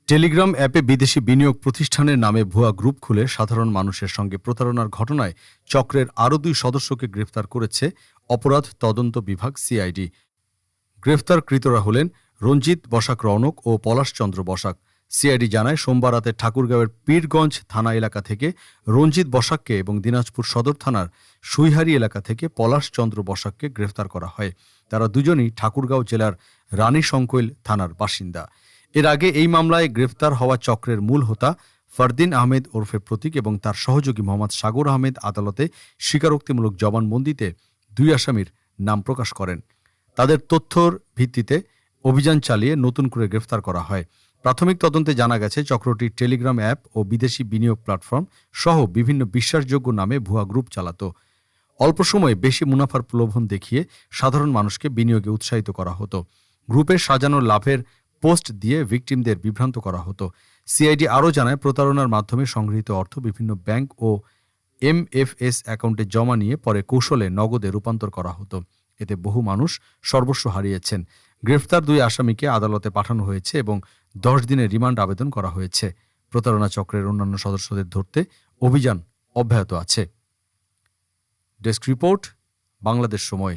Telegram অ্যাপে বিদেশি বিনিয়োগ প্রতিষ্ঠানের নামে ভুয়া গ্রুপ খুলে সাধারণ মানুষের সঙ্গে প্রতারণার ঘটনায় চক্রের আরও 2 সদস্যকে গ্রেফতার করেছে অপরাধ তদন্ত বিভাগ সিআইডি। গ্রেফতারকৃতরা হলেন রঞ্জিত বসাক রৌনক ও পলাশচন্দ্র বসাক। সিআইডি জানায়, সোমবার রাতে ঠাকুরগাঁওয়ের পীরগঞ্জ থানা এলাকা থেকে রঞ্জিত বসাককে এবং দিনাজপুর সদর থানার সুইহারি এলাকা থেকে পলাশচন্দ্র বসাককে গ্রেফতার করা হয়। তারা দুজনই ঠাকুরগাঁও জেলার রানীশংকৈল থানার বাসিন্দা। এর আগে এই মামলায় গ্রেফতার হওয়া চক্রের মূল হোতা ফারদিন আহমেদ ওরফে প্রতীক এবং তার সহযোগী মোহাম্মদ সাগর আহমেদ আদালতে স্বীকারোক্তিমূলক জবানবন্দিতে 2 আসামির নাম প্রকাশ করেন। তাদের তথ্যর ভিত্তিতে অভিযান চালিয়ে নতুন করে গ্রেফতার করা হয়। প্রাথমিক তদন্তে জানা গেছে, চক্রটি টেলিগ্রাম অ্যাপ ও বিদেশি বিনিয়োগ প্ল্যাটফর্ম সহ বিভিন্ন বিশ্বাসযোগ্য নামে ভুয়া গ্রুপ চালাত। অল্প সময়ে বেশি মুনাফার প্রলোভন দেখিয়ে সাধারণ মানুষকে বিনিয়োগে উৎসাহিত করা হতো। গ্রুপের সাজানো লাভের পোস্ট দিয়ে ভিকটিমদের বিভ্রান্ত করা হতো। সিআইডি আরও জানায়, প্রতারণার মাধ্যমে সংগৃহীত অর্থ বিভিন্ন ব্যাংক ও এমএফএস অ্যাকাউন্টে জমা নিয়ে পরে কৌশলে নগদে রূপান্তর করা হতো। এতে বহু মানুষ সর্বস্ব হারিয়েছেন। গ্রেফতার 2 আসামিকে আদালতে পাঠানো হয়েছে এবং 10 দিনের রিমান্ড আবেদন করা হয়েছে। প্রতারণা চক্রের অন্যান্য সদস্যদের ধরতে অভিযান অব্যাহত আছে। ডেস্ক রিপোর্ট, বাংলাদেশ সময়।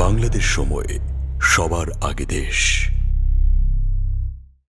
বাংলাদেশ সময়, সবার আগে দেশ।